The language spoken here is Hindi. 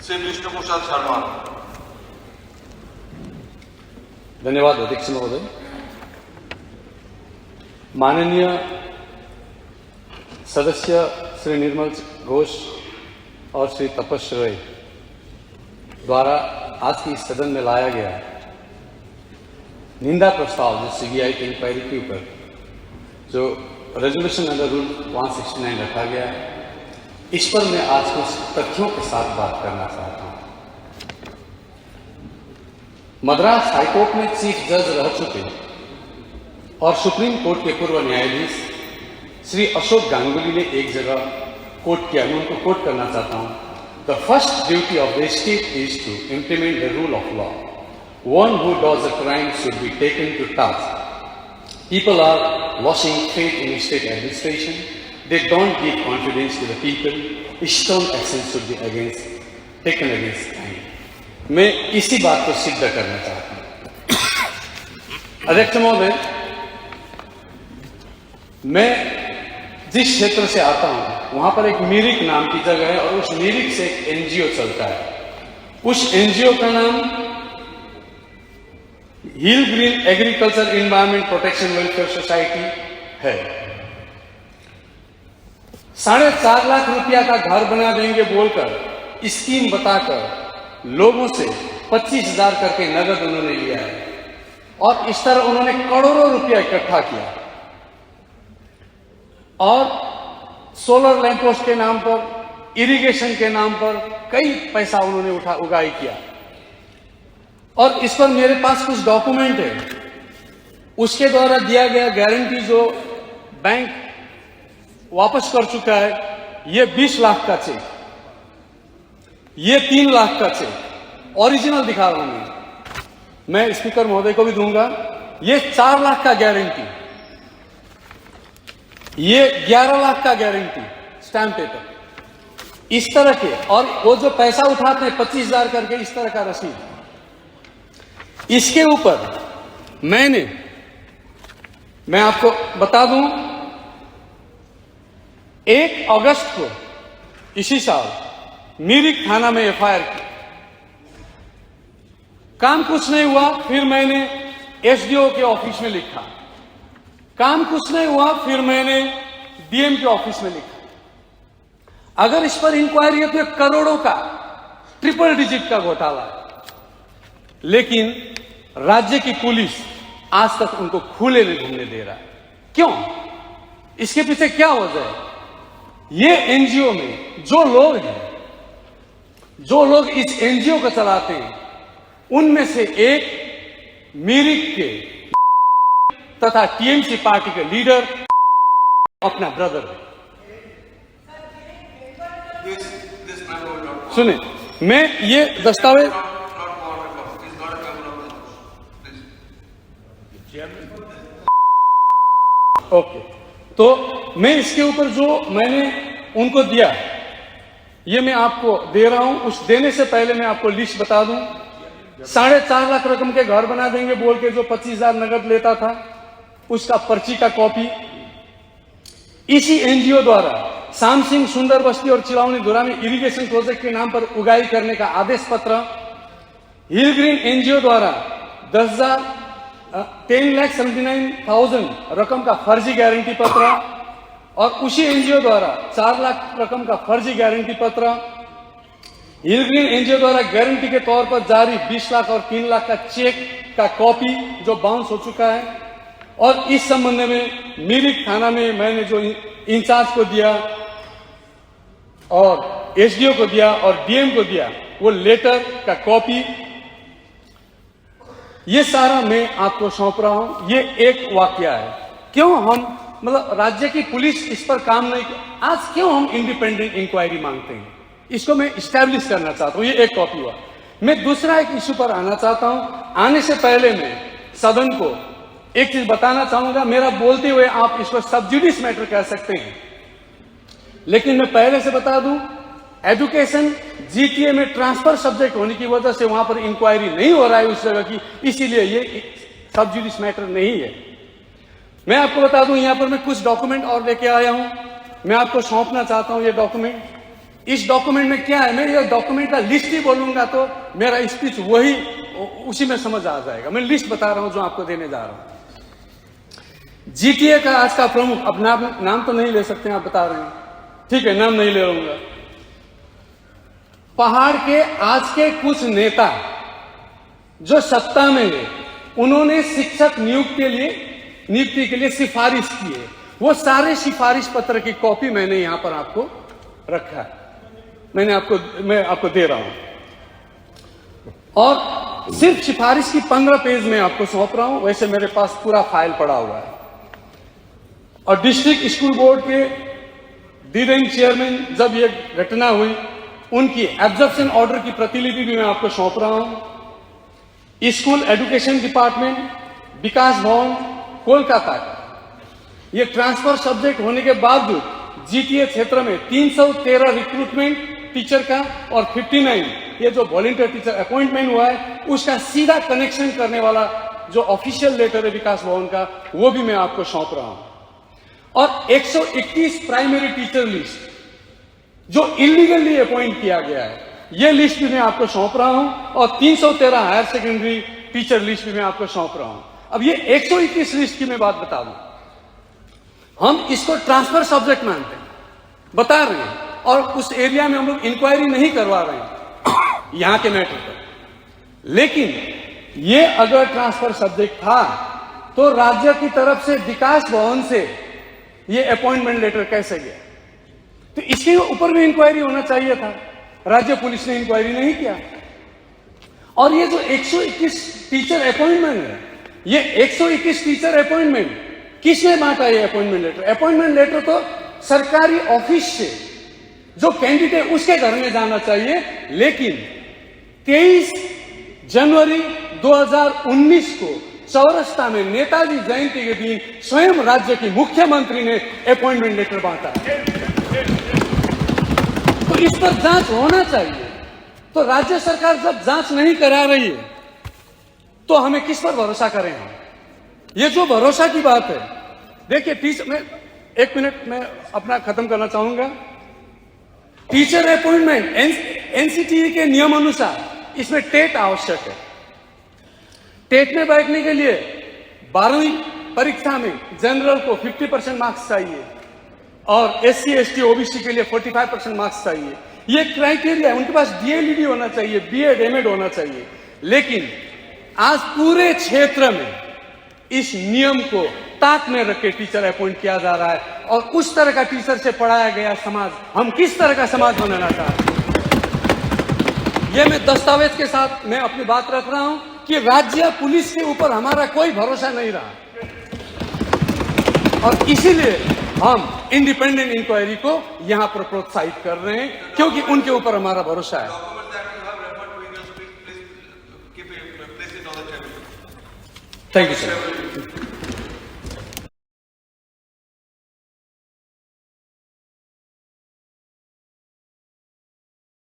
श्री विष्णु प्रसाद शर्मा। धन्यवाद अध्यक्ष महोदय। माननीय सदस्य श्री निर्मल घोष और श्री तपस्वी राय द्वारा आज की सदन में लाया गया निंदा प्रस्ताव जो सीबीआई की इंक्वायरी के ऊपर जो रेजोल्यूशन अंडर रूल 169 रखा गया है, इस पर मैं आज कुछ तथ्यों के साथ बात करना चाहता हूं। मद्रास हाईकोर्ट में चीफ जज रह चुके और सुप्रीम कोर्ट के पूर्व न्यायाधीश श्री अशोक गांगुली ने एक जगह कोट किया, मैं उनको कोट करना चाहता हूं। The first duty of the state is to implement the rule of law. One who does a crime should be taken to task. People are losing faith in state administration. They don't give confidence to the people. Stern action should be taken against crime. मैं इसी बात को सिद्ध करना चाहता हूं। अध्यक्ष महोदय, मैं जिस क्षेत्र से आता हूं वहां पर एक मिरिक नाम की जगह है और उस मिरिक से एक एनजीओ चलता है। उस एनजीओ का नाम hill green agriculture environment protection welfare society है। 4.5 लाख रुपया का घर बना देंगे बोलकर स्कीम बताकर लोगों से 25,000 करके नगद उन्होंने लिया है और इस तरह उन्होंने करोड़ों रुपया इकट्ठा किया और सोलर लैंपपोस्ट के नाम पर, इरिगेशन के नाम पर कई पैसा उन्होंने उगाई किया और इस पर मेरे पास कुछ डॉक्यूमेंट है। उसके द्वारा दिया गया गारंटी जो बैंक वापस कर चुका है, ये 20 लाख का चेक, ये 3 लाख का चेक ओरिजिनल दिखा रहा हूं मैं स्पीकर महोदय को भी दूंगा। ये 4 लाख का गारंटी, ये 11 लाख का गारंटी स्टैम्प पेपर, इस तरह के। और वो जो पैसा उठाते हैं 25,000 करके, इस तरह का रसीद। इसके ऊपर मैं आपको बता दूं, 1 अगस्त को इसी साल मिरिक थाना में एफआईआर की, काम कुछ नहीं हुआ। फिर मैंने एसडीओ के ऑफिस में लिखा, काम कुछ नहीं हुआ। फिर मैंने डीएम के ऑफिस में लिखा। अगर इस पर इंक्वायरी है तो ये करोड़ों का, ट्रिपल डिजिट का घोटाला है। लेकिन राज्य की पुलिस आज तक उनको खुले नहीं घूमने दे रहा है। क्यों? इसके पीछे क्या वजह है? ये एनजीओ में जो लोग इस एनजीओ को चलाते हैं, उनमें से एक मिरिक के तथा टीएमसी पार्टी के लीडर अपना ब्रदर है। सुने, मैं ये दस्तावेज ओके, तो मैं इसके ऊपर जो मैंने उनको दिया ये मैं आपको दे रहा हूं। उस देने से पहले मैं आपको लिस्ट बता दूं। 4.5 लाख रकम के घर बना देंगे बोल के जो 25,000 नगद लेता था, उसका पर्ची का कॉपी इसी एनजीओ द्वारा शाम सिंह सुंदर बस्ती और चिलावनी धुरा में इरिगेशन प्रोजेक्ट के नाम पर उगाई करने का आदेश पत्र, हिल ग्रीन एनजीओ द्वारा 10,79,000 रकम का फर्जी गारंटी पत्र और उसी एनजीओ द्वारा 4 लाख रकम का फर्जी गारंटी पत्र, हिल ग्रीन एनजीओ द्वारा गारंटी के तौर पर जारी 20 लाख और 3 लाख का चेक का कॉपी जो बाउंस हो चुका है। और इस संबंध में मिरिक थाना में मैंने जो इंचार्ज को दिया और एसडीओ को दिया और डीएम को दिया, वो लेटर का कॉपी, ये सारा मैं आपको सौंप रहा हूं। ये एक वाकया है। क्यों हम मतलब राज्य की पुलिस इस पर काम नहीं, आज क्यों हम इंडिपेंडेंट इंक्वायरी मांगते हैं, इसको मैं इस्टेब्लिश करना चाहता हूं। ये एक कॉपी हुआ। मैं दूसरा एक इश्यू पर आना चाहता हूं। आने से पहले मैं सदन को एक चीज बताना चाहूंगा। मेरा बोलते हुए आप इसको सबजुडिस मैटर कह सकते हैं, लेकिन मैं पहले से बता दूं, एजुकेशन जीटीए में ट्रांसफर सब्जेक्ट होने की वजह से वहां पर इंक्वायरी नहीं हो रहा है उस जगह की, इसीलिए ये सबजुडिस मैटर नहीं है। मैं आपको बता दूं, यहां पर मैं कुछ डॉक्यूमेंट और लेके आया हूं, मैं आपको सौंपना चाहता हूं ये डॉक्यूमेंट। इस डॉक्यूमेंट में क्या है, मैं ये डॉक्यूमेंट का लिस्ट ही बोलूंगा तो मेरा स्पीच वही उसी में समझ आ जाएगा। मैं लिस्ट बता रहा हूं जो आपको देने जा रहा हूं। जीटीए का आज का प्रमुख, अब नाम तो नहीं ले सकते, आप बता रहे हैं, ठीक है, नाम नहीं ले रहूंगा। पहाड़ के आज के कुछ नेता जो सत्ता में है, उन्होंने शिक्षक नियुक्ति के लिए सिफारिश की है। वो सारे सिफारिश पत्र की कॉपी मैंने यहां पर आपको रखा है, मैं आपको दे रहा हूं। और सिर्फ सिफारिश की 15 पेज में आपको सौंप रहा हूं, वैसे मेरे पास पूरा फाइल पड़ा हुआ है। और डिस्ट्रिक्ट स्कूल बोर्ड के डीरेंग चेयरमैन जब ये घटना हुई, उनकी एब्जॉर्प्शन ऑर्डर की प्रतिलिपि भी मैं आपको सौंप रहा हूं। स्कूल एजुकेशन डिपार्टमेंट, विकास भवन, कोलकाता का ये ट्रांसफर सब्जेक्ट होने के बावजूद जीटीए क्षेत्र में 313 रिक्रूटमेंट टीचर का और 59 ये जो वॉलंटियर टीचर अपॉइंटमेंट हुआ है, उसका सीधा कनेक्शन करने वाला जो ऑफिशियल लेटर है विकास भवन का, वो भी मैं आपको सौंप रहा हूं। और 121 प्राइमरी टीचर लिस्ट जो इलीगली अपॉइंट किया गया है, ये लिस्ट भी मैं आपको सौंप रहा हूं। और 313 हायर सेकेंडरी टीचर लिस्ट भी मैं आपको सौंप रहा हूं। अब ये 121 लिस्ट की मैं बात बता दूं, हम इसको ट्रांसफर सब्जेक्ट मानते हैं, बता रहे हैं, और उस एरिया में हम लोग इंक्वायरी नहीं करवा रहे हैं यहां के मैटर पर। लेकिन ये अगर ट्रांसफर सब्जेक्ट था तो राज्य की तरफ से विकास भवन से ये अपॉइंटमेंट लेटर कैसे गया? तो इसके ऊपर भी इंक्वायरी होना चाहिए था। राज्य पुलिस ने इंक्वायरी नहीं किया। और ये जो 121 टीचर अपॉइंटमेंट है, ये 121 टीचर अपॉइंटमेंट किसने बांटा? ये अपॉइंटमेंट लेटर तो सरकारी ऑफिस से जो कैंडिडेट उसके घर में जाना चाहिए। लेकिन 23 जनवरी 2019 को चौरस्ता में नेताजी जयंती के दिन स्वयं राज्य की मुख्यमंत्री ने अपॉइंटमेंट लेटर बांटा। तो इस पर जांच होना चाहिए। तो राज्य सरकार जब जांच नहीं करा रही है तो हमें किस पर भरोसा करें हम? ये जो भरोसा की बात है, देखिए टीचर, मैं 1 मिनट में अपना खत्म करना चाहूंगा। टीचर अपॉइंटमेंट एनसीटीई के नियम अनुसार इसमें टेट आवश्यक है। टेट में बैठने के लिए 12वीं परीक्षा में जनरल को 50% मार्क्स चाहिए और SC ST OBC के लिए 45% मार्क्स चाहिए। ये क्राइटेरिया है। उनके पास DLED होना चाहिए, BEd MAd होना चाहिए। लेकिन आज पूरे क्षेत्र में इस नियम को ताक में रख के टीचर अपॉइंट किया जा रहा है। और उस तरह का टीचर से पढ़ाया गया समाज, हम किस तरह का समाज बनाना चाहते हैं? ये मैं दस्तावेज के साथ मैं अपनी बात रख रहा हूं कि राज्य पुलिस के ऊपर हमारा कोई भरोसा नहीं रहा, और इसीलिए हम इंडिपेंडेंट इंक्वायरी को यहां पर प्रोत्साहित कर रहे हैं, क्योंकि उनके ऊपर हमारा भरोसा है। Thank you sir.